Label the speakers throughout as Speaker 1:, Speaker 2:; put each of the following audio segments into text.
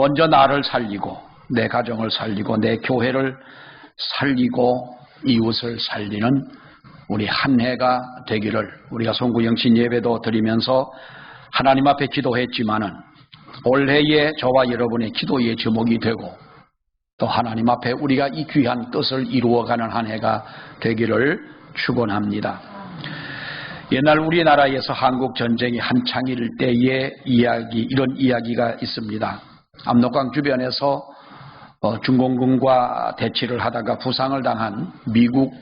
Speaker 1: 먼저 나를 살리고 내 가정을 살리고 내 교회를 살리고 이웃을 살리는 우리 한 해가 되기를 우리가 송구영신 예배도 드리면서 하나님 앞에 기도했지만은 올해의 저와 여러분의 기도의 제목이 되고 또 하나님 앞에 우리가 이 귀한 뜻을 이루어가는 한 해가 되기를 축원합니다. 옛날 우리나라에서 한국 전쟁이 한창일 때의 이런 이야기가 있습니다. 압록강 주변에서 중공군과 대치를 하다가 부상을 당한 미국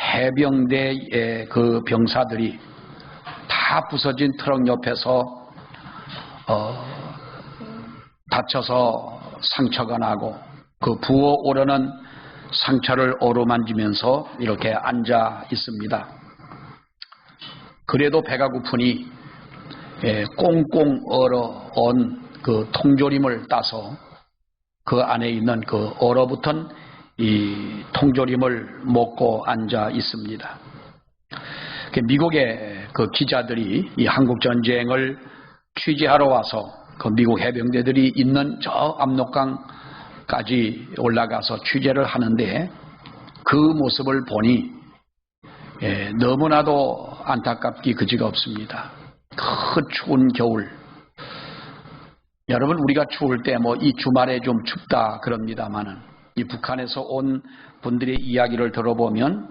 Speaker 1: 해병대의 그 병사들이 다 부서진 트럭 옆에서 다쳐서 상처가 나고 그 부어오르는 상처를 어루만지면서 이렇게 앉아 있습니다. 그래도 배가 고프니 꽁꽁 얼어온 그 통조림을 따서 그 안에 있는 그 얼어붙은 이 통조림을 먹고 앉아 있습니다. 미국의 그 기자들이 이 한국 전쟁을 취재하러 와서 그 미국 해병대들이 있는 저 압록강까지 올라가서 취재를 하는데 그 모습을 보니 너무나도 안타깝기 그지가 없습니다. 그 추운 겨울, 여러분 우리가 추울 때 뭐 이 주말에 좀 춥다 그럽니다만은 이 북한에서 온 분들의 이야기를 들어보면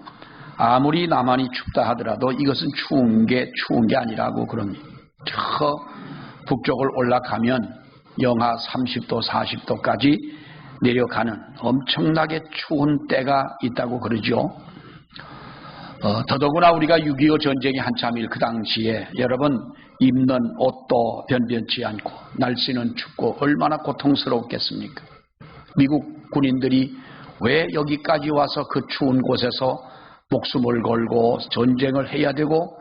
Speaker 1: 아무리 남한이 춥다 하더라도 이것은 추운 게 아니라고 그럽니다. 저 북쪽을 올라가면 영하 30도 40도까지 내려가는 엄청나게 추운 때가 있다고 그러죠. 더더구나 우리가 6.25 전쟁이 한참일 그 당시에 여러분 입는 옷도 변변치 않고 날씨는 춥고 얼마나 고통스럽겠습니까? 미국 군인들이 왜 여기까지 와서 그 추운 곳에서 목숨을 걸고 전쟁을 해야 되고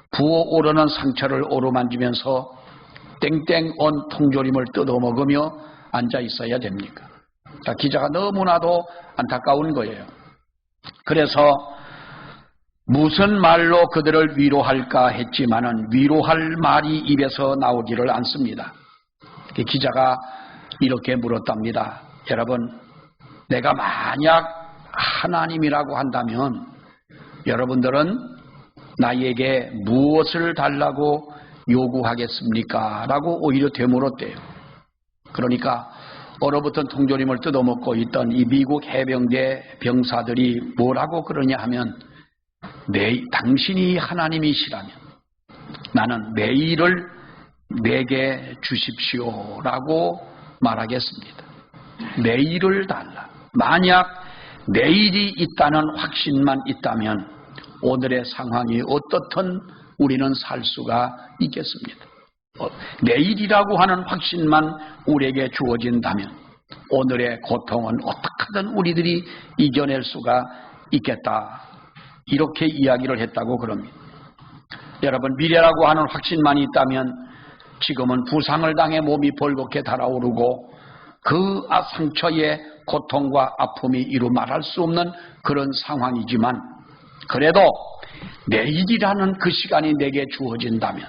Speaker 1: 부어오르는 상처를 어루만지면서 땡땡 언 통조림을 뜯어먹으며 앉아 있어야 됩니까? 기자가 너무나도 안타까운 거예요. 그래서 무슨 말로 그들을 위로할까 했지만은 위로할 말이 입에서 나오지를 않습니다. 기자가 이렇게 물었답니다. 여러분, 내가 만약 하나님이라고 한다면 여러분들은 나에게 무엇을 달라고 요구하겠습니까? 라고 오히려 되물었대요. 그러니까 얼어붙은 통조림을 뜯어먹고 있던 이 미국 해병대 병사들이 뭐라고 그러냐 하면 당신이 하나님이시라면 나는 내일을 내게 주십시오라고 말하겠습니다. 내일을 달라. 만약 내일이 있다는 확신만 있다면 오늘의 상황이 어떻든 우리는 살 수가 있겠습니다. 내일이라고 하는 확신만 우리에게 주어진다면 오늘의 고통은 어떻게든 우리들이 이겨낼 수가 있겠다. 이렇게 이야기를 했다고 그럽니다. 여러분, 미래라고 하는 확신만 있다면 지금은 부상을 당해 몸이 벌겋게 달아오르고 그 상처의 고통과 아픔이 이루 말할 수 없는 그런 상황이지만 그래도 내일이라는 그 시간이 내게 주어진다면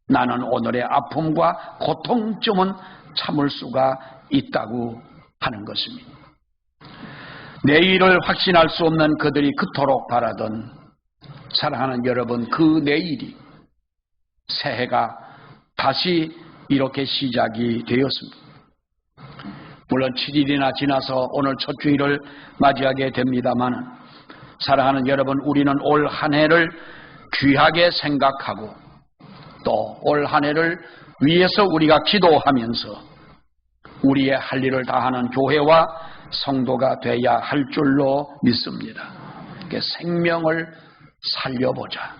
Speaker 1: 나는 오늘의 아픔과 고통쯤은 참을 수가 있다고 하는 것입니다. 내일을 확신할 수 없는 그들이 그토록 바라던 사랑하는 여러분, 그 내일이 새해가 다시 이렇게 시작이 되었습니다. 물론 7일이나 지나서 오늘 첫 주일을 맞이하게 됩니다만 사랑하는 여러분, 우리는 올 한 해를 귀하게 생각하고 또 올 한 해를 위해서 우리가 기도하면서 우리의 할 일을 다하는 교회와 성도가 돼야 할 줄로 믿습니다. 생명을 살려보자.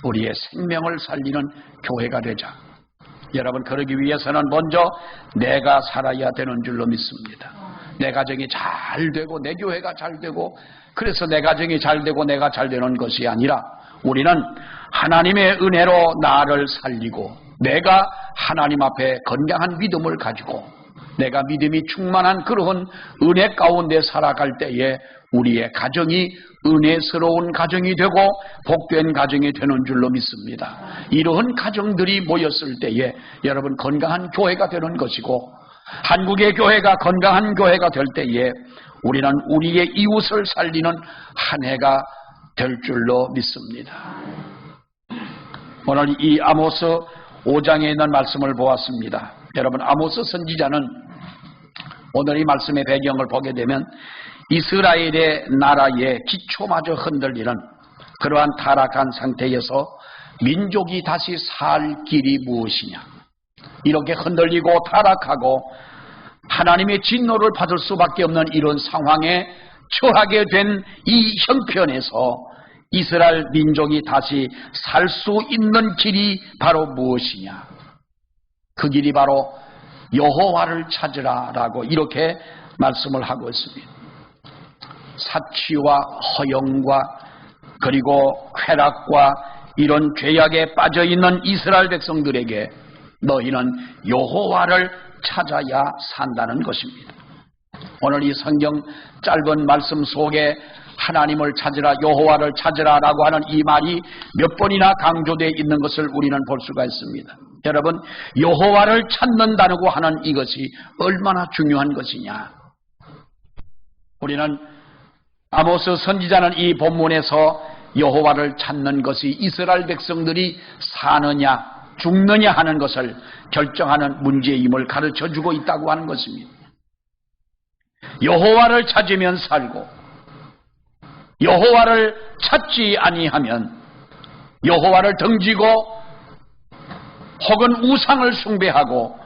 Speaker 1: 우리의 생명을 살리는 교회가 되자. 여러분, 그러기 위해서는 먼저 내가 살아야 되는 줄로 믿습니다. 내 가정이 잘 되고 내 교회가 잘 되고 그래서 내 가정이 잘 되고 내가 잘 되는 것이 아니라 우리는 하나님의 은혜로 나를 살리고 내가 하나님 앞에 건강한 믿음을 가지고 내가 믿음이 충만한 그러한 은혜 가운데 살아갈 때에 우리의 가정이 은혜스러운 가정이 되고 복된 가정이 되는 줄로 믿습니다. 이러한 가정들이 모였을 때에 여러분 건강한 교회가 되는 것이고 한국의 교회가 건강한 교회가 될 때에 우리는 우리의 이웃을 살리는 한 해가 될 줄로 믿습니다. 오늘 이 아모스 5장에 있는 말씀을 보았습니다. 여러분, 아모스 선지자는 오늘 이 말씀의 배경을 보게 되면 이스라엘의 나라의 기초마저 흔들리는 그러한 타락한 상태에서 민족이 다시 살 길이 무엇이냐, 이렇게 흔들리고 타락하고 하나님의 진노를 받을 수밖에 없는 이런 상황에 처하게 된 이 형편에서 이스라엘 민족이 다시 살 수 있는 길이 바로 무엇이냐, 그 길이 바로 여호와를 찾으라라고 이렇게 말씀을 하고 있습니다. 사치와 허영과 그리고 쾌락과 이런 죄악에 빠져있는 이스라엘 백성들에게 너희는 여호와를 찾아야 산다는 것입니다. 오늘 이 성경 짧은 말씀 속에 하나님을 찾으라, 여호와를 찾으라라고 하는 이 말이 몇 번이나 강조되어 있는 것을 우리는 볼 수가 있습니다. 여러분, 여호와를 찾는다고 하는 이것이 얼마나 중요한 것이냐. 우리는 아모스 선지자는 이 본문에서 여호와를 찾는 것이 이스라엘 백성들이 사느냐 죽느냐 하는 것을 결정하는 문제임을 가르쳐주고 있다고 하는 것입니다. 여호와를 찾으면 살고 여호와를 찾지 아니하면, 여호와를 등지고 혹은 우상을 숭배하고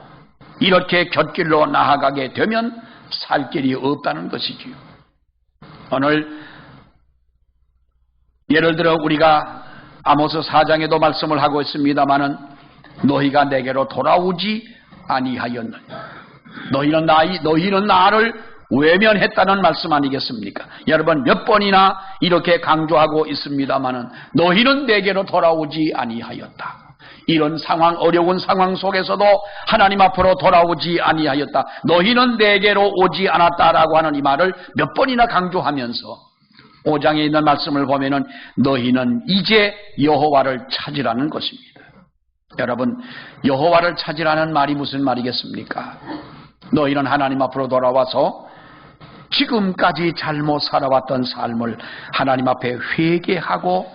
Speaker 1: 이렇게 곁길로 나아가게 되면 살 길이 없다는 것이지요. 오늘 예를 들어 우리가 아모스 4장에도 말씀을 하고 있습니다마는 너희가 내게로 돌아오지 아니하였느냐, 너희는 나를 외면했다는 말씀 아니겠습니까? 여러분, 몇 번이나 이렇게 강조하고 있습니다마는 너희는 내게로 돌아오지 아니하였다. 이런 상황, 어려운 상황 속에서도 하나님 앞으로 돌아오지 아니하였다, 너희는 내게로 오지 않았다라고 하는 이 말을 몇 번이나 강조하면서 5장에 있는 말씀을 보면은 너희는 이제 여호와를 찾으라는 것입니다. 여러분, 여호와를 찾으라는 말이 무슨 말이겠습니까? 너희는 하나님 앞으로 돌아와서 지금까지 잘못 살아왔던 삶을 하나님 앞에 회개하고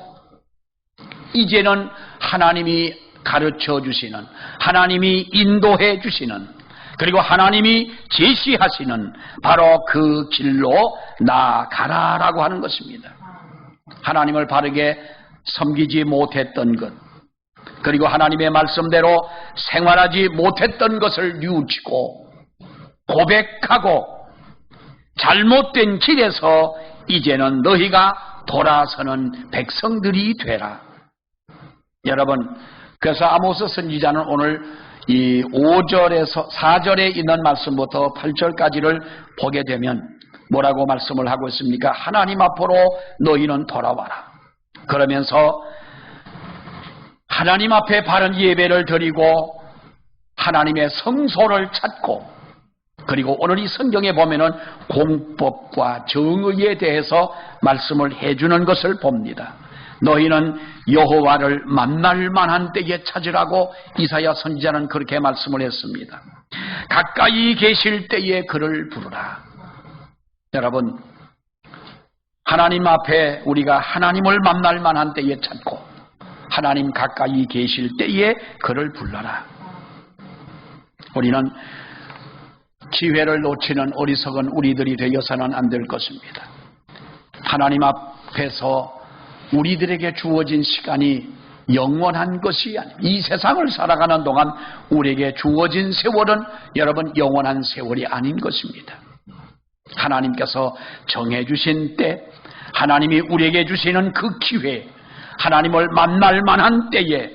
Speaker 1: 이제는 하나님이 가르쳐 주시는, 하나님이 인도해 주시는, 그리고 하나님이 제시하시는 바로 그 길로 나아가라라고 하는 것입니다. 하나님을 바르게 섬기지 못했던 것, 그리고 하나님의 말씀대로 생활하지 못했던 것을 뉘우치고 고백하고 잘못된 길에서 이제는 너희가 돌아서는 백성들이 되라. 여러분, 그래서 아모스 선지자는 오늘 이 5절에서 4절에 있는 말씀부터 8절까지를 보게 되면 뭐라고 말씀을 하고 있습니까? 하나님 앞으로 너희는 돌아와라. 그러면서 하나님 앞에 바른 예배를 드리고 하나님의 성소를 찾고, 그리고 오늘 이 성경에 보면은 공법과 정의에 대해서 말씀을 해주는 것을 봅니다. 너희는 여호와를 만날 만한 때에 찾으라고 이사야 선지자는 그렇게 말씀을 했습니다. 가까이 계실 때에 그를 부르라. 여러분, 하나님 앞에 우리가 하나님을 만날 만한 때에 찾고 하나님 가까이 계실 때에 그를 불러라. 우리는 기회를 놓치는 어리석은 우리들이 되어서는 안 될 것입니다. 하나님 앞에서 우리들에게 주어진 시간이 영원한 것이 아닙니다. 이 세상을 살아가는 동안 우리에게 주어진 세월은 여러분 영원한 세월이 아닌 것입니다. 하나님께서 정해주신 때, 하나님이 우리에게 주시는 그 기회, 하나님을 만날 만한 때에,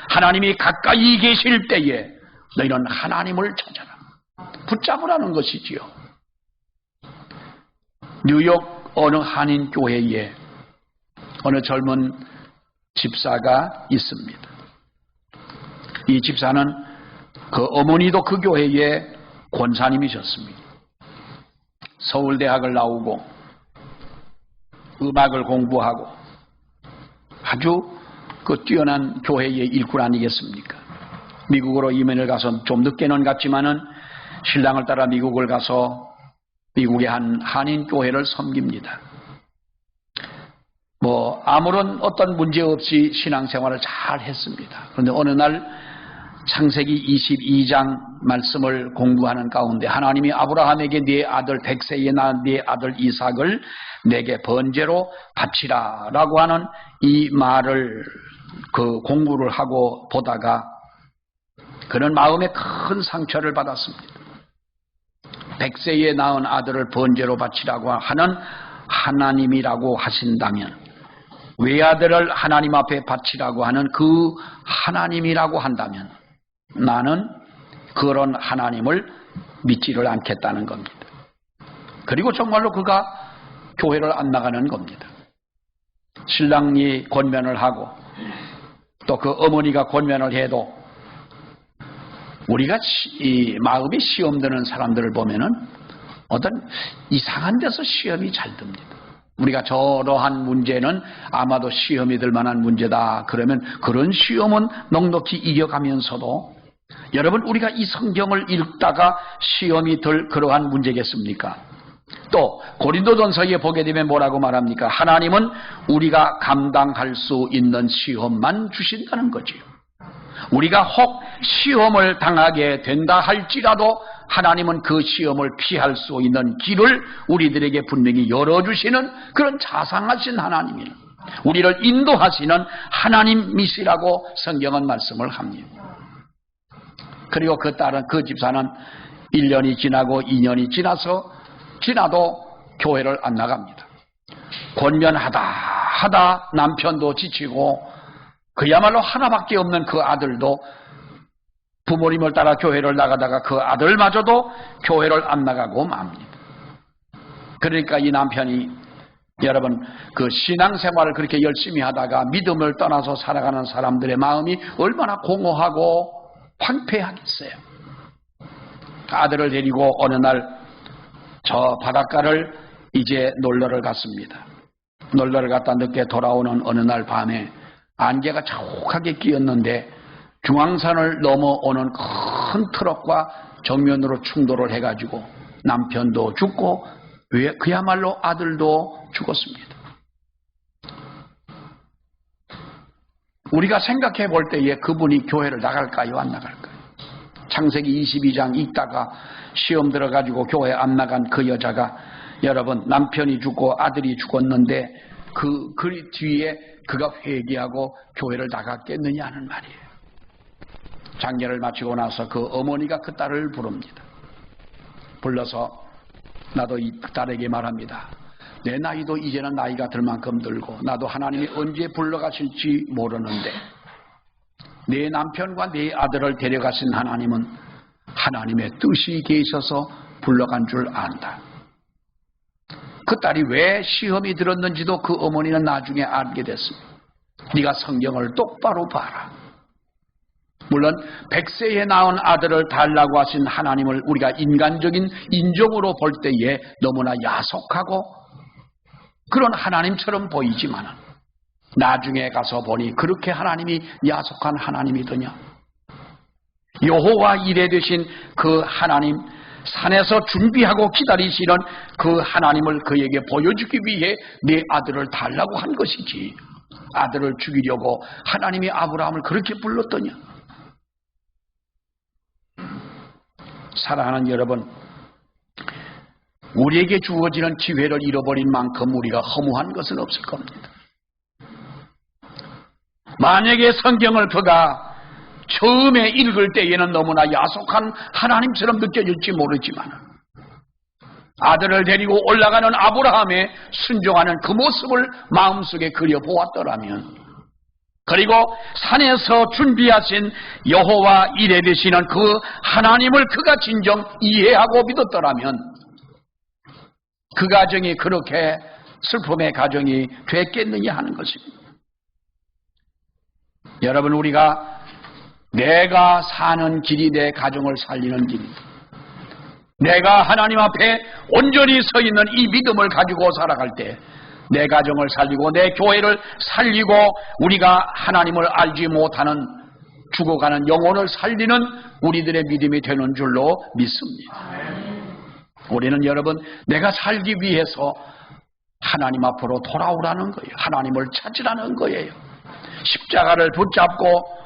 Speaker 1: 하나님이 가까이 계실 때에 너희는 하나님을 찾아라, 붙잡으라는 것이지요. 뉴욕 어느 한인교회에 어느 젊은 집사가 있습니다. 이 집사는 그 어머니도 그 교회의 권사님이셨습니다. 서울대학을 나오고 음악을 공부하고 아주 그 뛰어난 교회의 일꾼 아니겠습니까? 미국으로 이민을 가서 좀 늦게는 갔지만은 신랑을 따라 미국을 가서 미국의 한 한인 교회를 섬깁니다. 아무런 어떤 문제 없이 신앙생활을 잘 했습니다. 그런데 어느 날 창세기 22장 말씀을 공부하는 가운데 하나님이 아브라함에게 네 아들 백세에 낳은 네 아들 이삭을 내게 번제로 바치라 라고 하는 이 말을 공부를 하고 보다가 그는 마음에 큰 상처를 받았습니다. 백세에 낳은 아들을 번제로 바치라고 하는 하나님이라고 하신다면, 외아들을 하나님 앞에 바치라고 하는 그 하나님이라고 한다면 나는 그런 하나님을 믿지를 않겠다는 겁니다. 그리고 정말로 그가 교회를 안 나가는 겁니다. 신랑이 권면을 하고 또 그 어머니가 권면을 해도 우리가 이 마음이 시험 드는 사람들을 보면은 어떤 이상한 데서 시험이 잘 듭니다. 우리가 저러한 문제는 아마도 시험이 들 만한 문제다. 그러면 그런 시험은 넉넉히 이겨가면서도 여러분, 우리가 이 성경을 읽다가 시험이 들 그러한 문제겠습니까? 또 고린도전서에 보게 되면 뭐라고 말합니까? 하나님은 우리가 감당할 수 있는 시험만 주신다는 거지요. 우리가 혹 시험을 당하게 된다 할지라도 하나님은 그 시험을 피할 수 있는 길을 우리들에게 분명히 열어주시는 그런 자상하신 하나님이에요. 우리를 인도하시는 하나님이시라고 성경은 말씀을 합니다. 그리고 그 딸은, 그 집사는 1년이 지나고 2년이 지나도 교회를 안 나갑니다. 권면하다 남편도 지치고 그야말로 하나밖에 없는 그 아들도 부모님을 따라 교회를 나가다가 그 아들마저도 교회를 안 나가고 맙니다. 그러니까 이 남편이, 여러분, 그 신앙생활을 그렇게 열심히 하다가 믿음을 떠나서 살아가는 사람들의 마음이 얼마나 공허하고 황폐하겠어요. 아들을 데리고 어느 날 저 바닷가를 이제 놀러를 갔습니다. 놀러를 갔다 늦게 돌아오는 어느 날 밤에 안개가 자욱하게 끼었는데 중앙산을 넘어오는 큰 트럭과 정면으로 충돌을 해가지고 남편도 죽고 그야말로 아들도 죽었습니다. 우리가 생각해 볼 때에 그분이 교회를 나갈까요, 안 나갈까요? 창세기 22장 읽다가 시험 들어가지고 교회 안 나간 그 여자가, 여러분, 남편이 죽고 아들이 죽었는데 그 뒤에 그가 회개하고 교회를 나갔겠느냐 하는 말이에요. 장례를 마치고 나서 그 어머니가 그 딸을 부릅니다. 불러서 나도 이 딸에게 말합니다. 내 나이도 이제는 나이가 들 만큼 들고 나도 하나님이 언제 불러가실지 모르는데 내 남편과 내 아들을 데려가신 하나님은 하나님의 뜻이 계셔서 불러간 줄 안다. 그 딸이 왜 시험이 들었는지도 그 어머니는 나중에 알게 됐습니다. 네가 성경을 똑바로 봐라. 물론 100세에 낳은 아들을 달라고 하신 하나님을 우리가 인간적인 인정으로 볼 때에 너무나 야속하고 그런 하나님처럼 보이지만 나중에 가서 보니 그렇게 하나님이 야속한 하나님이더냐. 여호와 이레 되신 그 하나님, 산에서 준비하고 기다리시는 그 하나님을 그에게 보여주기 위해 내 아들을 달라고 한 것이지, 아들을 죽이려고 하나님이 아브라함을 그렇게 불렀더냐. 사랑하는 여러분, 우리에게 주어지는 기회를 잃어버린 만큼 우리가 허무한 것은 없을 겁니다. 만약에 성경을 그가 처음에 읽을 때에는 너무나 야속한 하나님처럼 느껴질지 모르지만 아들을 데리고 올라가는 아브라함의 순종하는 그 모습을 마음속에 그려보았더라면, 그리고 산에서 준비하신 여호와 이레 되시는 그 하나님을 그가 진정 이해하고 믿었더라면 그 가정이 그렇게 슬픔의 가정이 됐겠느냐 하는 것입니다. 여러분, 우리가 내가 사는 길이 내 가정을 살리는 길입니다. 내가 하나님 앞에 온전히 서 있는 이 믿음을 가지고 살아갈 때 내 가정을 살리고 내 교회를 살리고 우리가 하나님을 알지 못하는 죽어가는 영혼을 살리는 우리들의 믿음이 되는 줄로 믿습니다. 우리는 여러분, 내가 살기 위해서 하나님 앞으로 돌아오라는 거예요. 하나님을 찾으라는 거예요. 십자가를 붙잡고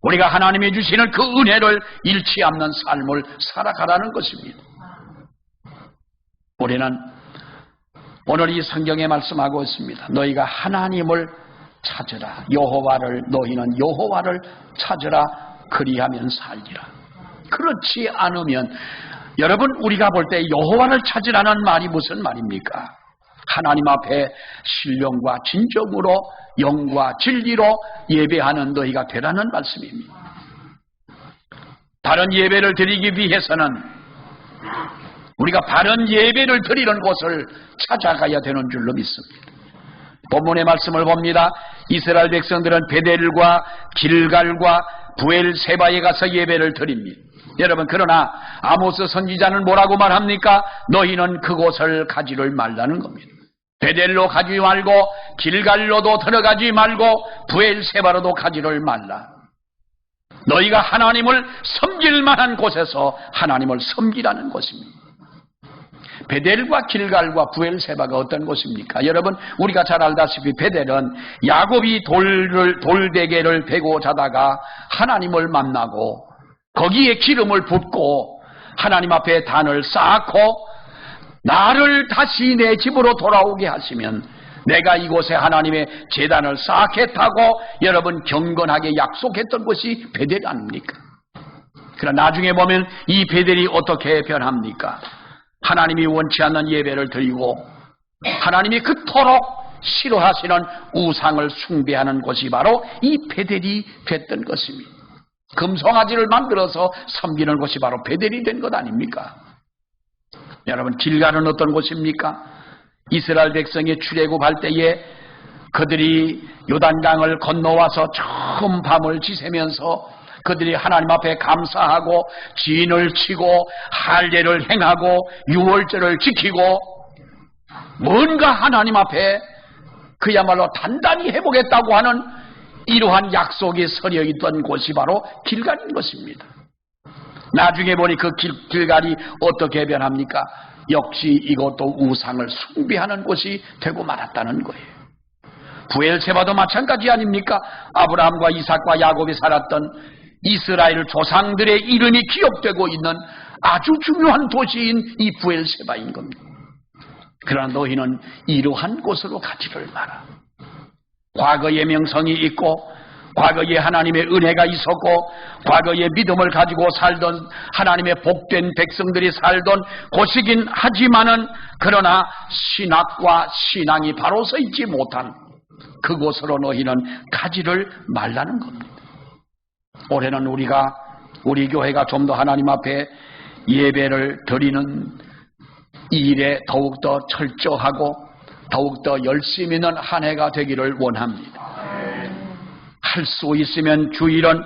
Speaker 1: 우리가 하나님이 주시는 그 은혜를 잃지 않는 삶을 살아가라는 것입니다. 우리는 오늘 이 성경에 말씀하고 있습니다. 너희가 하나님을 찾으라. 너희는 여호와를 찾으라. 그리하면 살리라. 그렇지 않으면 여러분, 우리가 볼 때 여호와를 찾으라는 말이 무슨 말입니까? 하나님 앞에 신령과 진정으로 영과 진리로 예배하는 너희가 되라는 말씀입니다. 바른 예배를 드리기 위해서는 우리가 바른 예배를 드리는 곳을 찾아가야 되는 줄로 믿습니다. 본문의 말씀을 봅니다. 이스라엘 백성들은 베델과 길갈과 부엘세바에 가서 예배를 드립니다. 여러분, 그러나 아모스 선지자는 뭐라고 말합니까? 너희는 그곳을 가지를 말라는 겁니다. 베델로 가지 말고 길갈로도 들어가지 말고 부엘세바로도 가지를 말라. 너희가 하나님을 섬길 만한 곳에서 하나님을 섬기라는 곳입니다. 베델과 길갈과 부엘세바가 어떤 곳입니까? 여러분, 우리가 잘 알다시피 베델은 야곱이 돌베개를 베고 자다가 하나님을 만나고 거기에 기름을 붓고 하나님 앞에 단을 쌓고 나를 다시 내 집으로 돌아오게 하시면 내가 이곳에 하나님의 제단을 쌓겠다고 여러분 경건하게 약속했던 것이 베델 아닙니까? 그러나 나중에 보면 이 베델이 어떻게 변합니까? 하나님이 원치 않는 예배를 드리고 하나님이 그토록 싫어하시는 우상을 숭배하는 것이 바로 이 베델이 됐던 것입니다. 금송아지를 만들어서 섬기는 것이 바로 베델이 된 것 아닙니까? 여러분, 길갈은 어떤 곳입니까? 이스라엘 백성이 출애굽할 때에 그들이 요단강을 건너와서 처음 밤을 지새면서 그들이 하나님 앞에 감사하고 진을 치고 할례를 행하고 유월절을 지키고 뭔가 하나님 앞에 그야말로 단단히 해보겠다고 하는 이러한 약속이 서려 있던 곳이 바로 길갈인 것입니다. 나중에 보니 그 길갈이 어떻게 변합니까? 역시 이것도 우상을 숭배하는 곳이 되고 말았다는 거예요. 부엘세바도 마찬가지 아닙니까? 아브라함과 이삭과 야곱이 살았던 이스라엘 조상들의 이름이 기억되고 있는 아주 중요한 도시인 이 부엘세바인 겁니다. 그러나 너희는 이러한 곳으로 가지를 마라. 과거의 명성이 있고 과거에 하나님의 은혜가 있었고 과거의 믿음을 가지고 살던 하나님의 복된 백성들이 살던 곳이긴 하지만은 그러나 신학과 신앙이 바로 서 있지 못한 그곳으로 너희는 가지를 말라는 겁니다. 올해는 우리 교회가 좀 더 하나님 앞에 예배를 드리는 이 일에 더욱더 철저하고 더욱더 열심히 있는 한 해가 되기를 원합니다. 할 수 있으면 주일은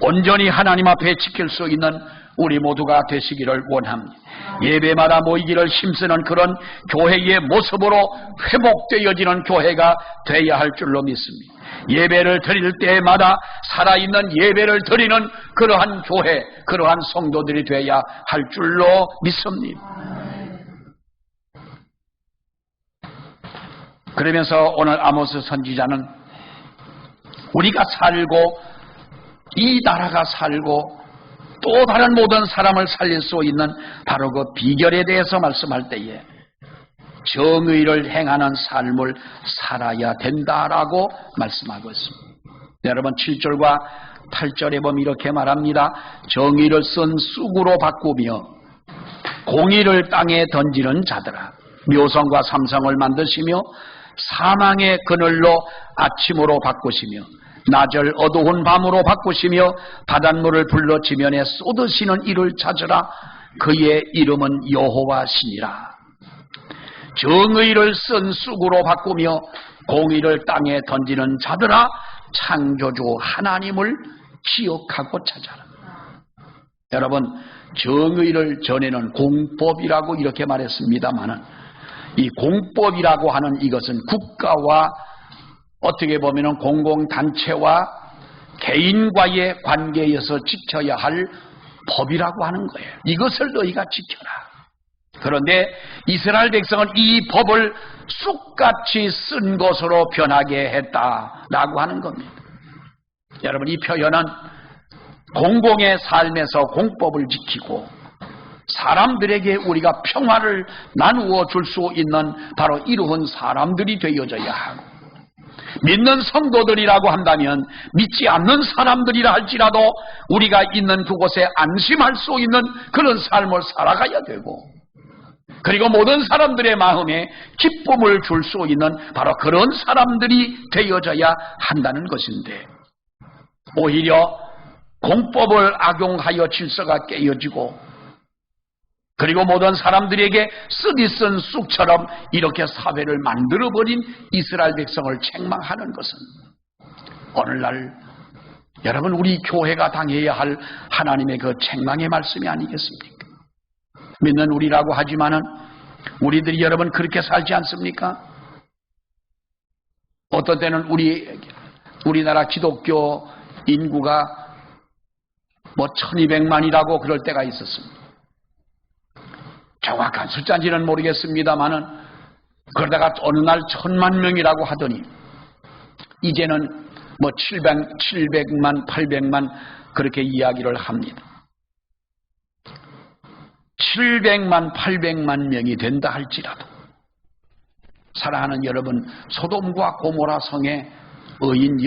Speaker 1: 온전히 하나님 앞에 지킬 수 있는 우리 모두가 되시기를 원합니다. 예배마다 모이기를 힘쓰는 그런 교회의 모습으로 회복되어지는 교회가 되어야 할 줄로 믿습니다. 예배를 드릴 때마다 살아있는 예배를 드리는 그러한 교회, 그러한 성도들이 되어야 할 줄로 믿습니다. 그러면서 오늘 아모스 선지자는 우리가 살고 이 나라가 살고 또 다른 모든 사람을 살릴 수 있는 바로 그 비결에 대해서 말씀할 때에 정의를 행하는 삶을 살아야 된다라고 말씀하고 있습니다. 여러분 7절과 8절에 보면 이렇게 말합니다. 정의를 쓴 쑥으로 바꾸며 공의를 땅에 던지는 자들아 묘성과 삼성을 만드시며 사망의 그늘로 아침으로 바꾸시며 낮을 어두운 밤으로 바꾸시며 바닷물을 불러 지면에 쏟으시는 이를 찾으라. 그의 이름은 여호와시니라. 정의를 쓴 쑥으로 바꾸며 공의를 땅에 던지는 자들아 창조주 하나님을 기억하고 찾아라. 여러분 정의를 전에는 공법이라고 이렇게 말했습니다마는 이 공법이라고 하는 이것은 국가와 어떻게 보면 공공단체와 개인과의 관계에서 지켜야 할 법이라고 하는 거예요. 이것을 너희가 지켜라. 그런데 이스라엘 백성은 이 법을 쑥같이 쓴 것으로 변하게 했다라고 하는 겁니다. 여러분, 이 표현은 공공의 삶에서 공법을 지키고 사람들에게 우리가 평화를 나누어 줄 수 있는 바로 이러한 사람들이 되어져야 하고, 믿는 성도들이라고 한다면 믿지 않는 사람들이라 할지라도 우리가 있는 그곳에 안심할 수 있는 그런 삶을 살아가야 되고, 그리고 모든 사람들의 마음에 기쁨을 줄 수 있는 바로 그런 사람들이 되어져야 한다는 것인데, 오히려 공법을 악용하여 질서가 깨어지고, 그리고 모든 사람들에게 쓰디쓴 쑥처럼 이렇게 사회를 만들어버린 이스라엘 백성을 책망하는 것은 오늘날 여러분, 우리 교회가 당해야 할 하나님의 그 책망의 말씀이 아니겠습니까? 믿는 우리라고 하지만은 우리들이 여러분 그렇게 살지 않습니까? 어떤 때는 우리나라 기독교 인구가 1200만이라고 그럴 때가 있었습니다. 정확한 숫자인지는 모르겠습니다만은 그러다가 어느 날 1000만 명이라고 하더니 이제는 700만, 800만 그렇게 이야기를 합니다. 700만, 800만 명이 된다 할지라도 사랑하는 여러분, 소돔과 고모라 성에 의인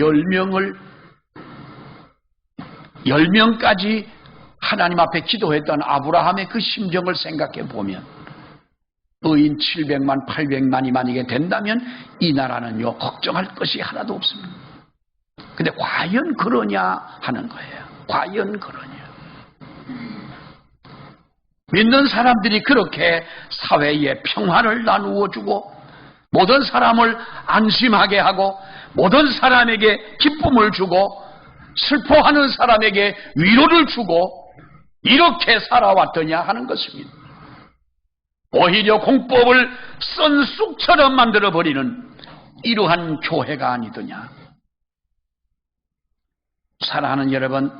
Speaker 1: 10명까지 하나님 앞에 기도했던 아브라함의 그 심정을 생각해 보면 의인 700만, 800만이 만약에 된다면 이 나라는요 걱정할 것이 하나도 없습니다. 근데 과연 그러냐 하는 거예요. 과연 그러냐. 믿는 사람들이 그렇게 사회에 평화를 나누어 주고 모든 사람을 안심하게 하고 모든 사람에게 기쁨을 주고 슬퍼하는 사람에게 위로를 주고 이렇게 살아왔더냐 하는 것입니다. 오히려 공법을 쓴 쑥처럼 만들어버리는 이러한 교회가 아니더냐. 사랑하는 여러분,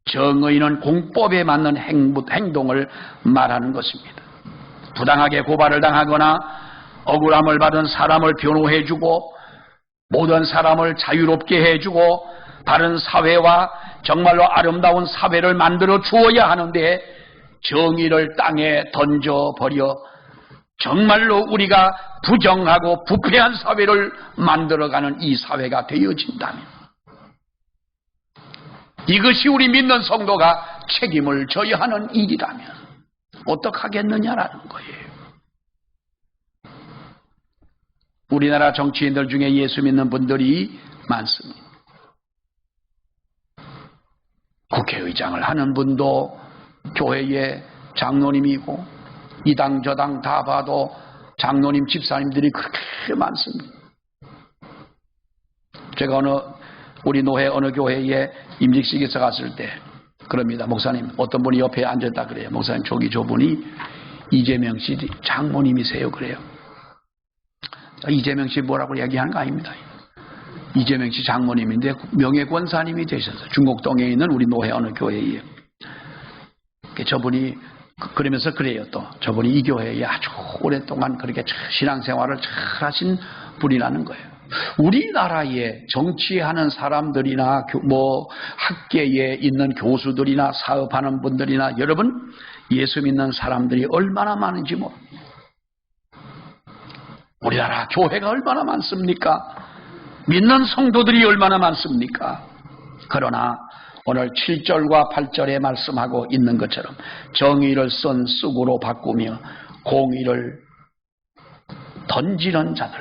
Speaker 1: 정의는 공법에 맞는 행동을 말하는 것입니다. 부당하게 고발을 당하거나 억울함을 받은 사람을 변호해주고 모든 사람을 자유롭게 해주고 바른 사회와 정말로 아름다운 사회를 만들어 주어야 하는데 정의를 땅에 던져버려 정말로 우리가 부정하고 부패한 사회를 만들어가는 이 사회가 되어진다면 이것이 우리 믿는 성도가 책임을 져야 하는 일이라면 어떡하겠느냐라는 거예요. 우리나라 정치인들 중에 예수 믿는 분들이 많습니다. 국회의장을 하는 분도 교회의 장로님이고 이 당 저 당 다 봐도 장로님 집사님들이 그렇게 많습니다. 제가 우리 노회 어느 교회에 임직식에서 갔을 때 그럽니다. 목사님, 어떤 분이 옆에 앉았다 그래요. 목사님, 저분이 이재명 씨 장모님이세요 그래요. 이재명 씨 뭐라고 얘기하는 거 아닙니다. 이재명 씨 장모님인데 명예권사님이 되셔서 중곡동에 있는 우리 노회 어느 교회에 저분이 그러면서 그래요. 또 저분이 이 교회에 아주 오랫동안 그렇게 신앙생활을 잘 하신 분이라는 거예요. 우리나라에 정치하는 사람들이나 학계에 있는 교수들이나 사업하는 분들이나 여러분 예수 믿는 사람들이 얼마나 많은지 모릅니다. 우리나라 교회가 얼마나 많습니까? 믿는 성도들이 얼마나 많습니까? 그러나 오늘 7절과 8절에 말씀하고 있는 것처럼 정의를 쓴 쑥으로 바꾸며 공의를 던지는 자들,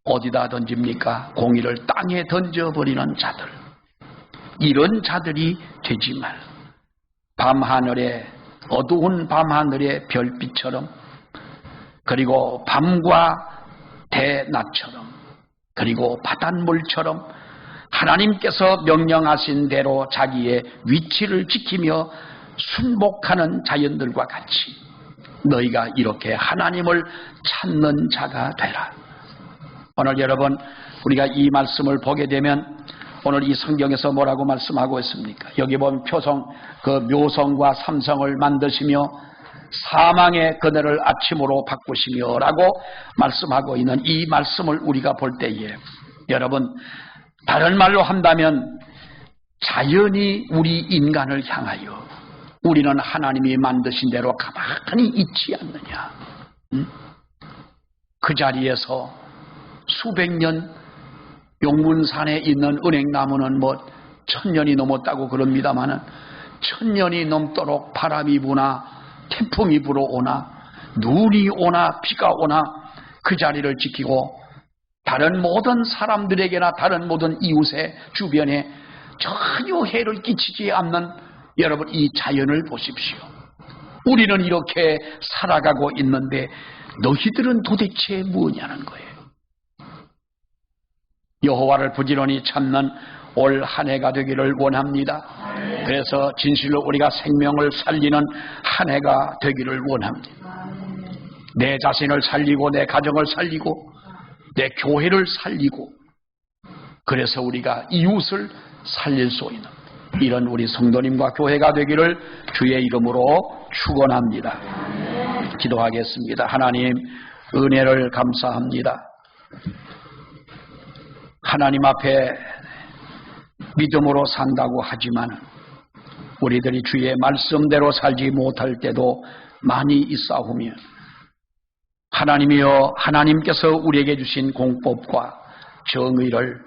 Speaker 1: 어디다 던집니까? 공의를 땅에 던져버리는 자들, 이런 자들이 되지 말. 밤하늘에 어두운 밤하늘의 별빛처럼 그리고 밤과 대낮처럼 그리고 바닷물처럼 하나님께서 명령하신 대로 자기의 위치를 지키며 순복하는 자연들과 같이 너희가 이렇게 하나님을 찾는 자가 되라. 오늘 여러분 우리가 이 말씀을 보게 되면 오늘 이 성경에서 뭐라고 말씀하고 있습니까? 여기 보면 표성, 그 묘성과 삼성을 만드시며 사망의 그늘을 아침으로 바꾸시며 라고 말씀하고 있는 이 말씀을 우리가 볼 때에 여러분, 다른 말로 한다면 자연이 우리 인간을 향하여 우리는 하나님이 만드신 대로 가만히 있지 않느냐. 그 자리에서 수백 년 용문산에 있는 은행나무는 뭐 1000년이 넘었다고 그럽니다마는 1000년이 넘도록 바람이 부나 태풍이 불어오나 눈이 오나 비가 오나 그 자리를 지키고 다른 모든 사람들에게나 다른 모든 이웃의 주변에 전혀 해를 끼치지 않는 여러분 이 자연을 보십시오. 우리는 이렇게 살아가고 있는데 너희들은 도대체 뭐냐는 거예요. 여호와를 부지런히 찾는 올 한 해가 되기를 원합니다. 그래서 진실로 우리가 생명을 살리는 한 해가 되기를 원합니다. 내 자신을 살리고 내 가정을 살리고 내 교회를 살리고 그래서 우리가 이웃을 살릴 수 있는 이런 우리 성도님과 교회가 되기를 주의 이름으로 축원합니다. 기도하겠습니다. 하나님 은혜를 감사합니다. 하나님 앞에 믿음으로 산다고 하지만 우리들이 주의 말씀대로 살지 못할 때도 많이 있사오며 하나님이여 하나님께서 우리에게 주신 공법과 정의를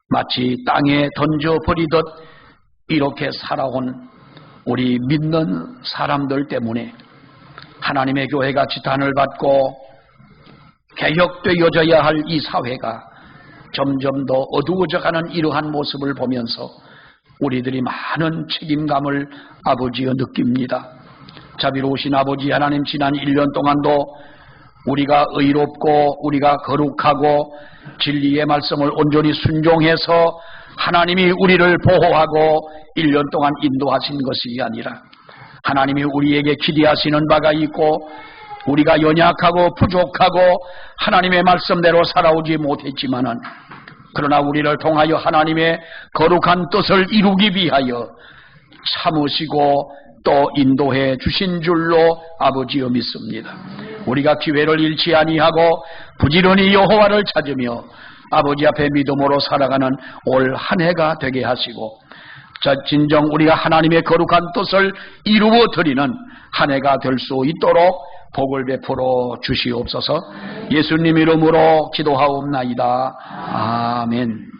Speaker 1: 마치 땅에 던져버리듯 이렇게 살아온 우리 믿는 사람들 때문에 하나님의 교회가 지탄을 받고 개혁되어져야 할 이 사회가 점점 더 어두워져가는 이러한 모습을 보면서 우리들이 많은 책임감을 아버지여 느낍니다. 자비로우신 아버지 하나님, 지난 1년 동안도 우리가 의롭고 우리가 거룩하고 진리의 말씀을 온전히 순종해서 하나님이 우리를 보호하고 1년 동안 인도하신 것이 아니라 하나님이 우리에게 기대하시는 바가 있고 우리가 연약하고 부족하고 하나님의 말씀대로 살아오지 못했지만은 그러나 우리를 통하여 하나님의 거룩한 뜻을 이루기 위하여 참으시고 또 인도해 주신 줄로 아버지여 믿습니다. 우리가 기회를 잃지 아니하고 부지런히 여호와를 찾으며 아버지 앞에 믿음으로 살아가는 올 한 해가 되게 하시고 진정 우리가 하나님의 거룩한 뜻을 이루어 드리는 한 해가 될 수 있도록 복을 베풀어 주시옵소서. 예수님 이름으로 기도하옵나이다. 아멘.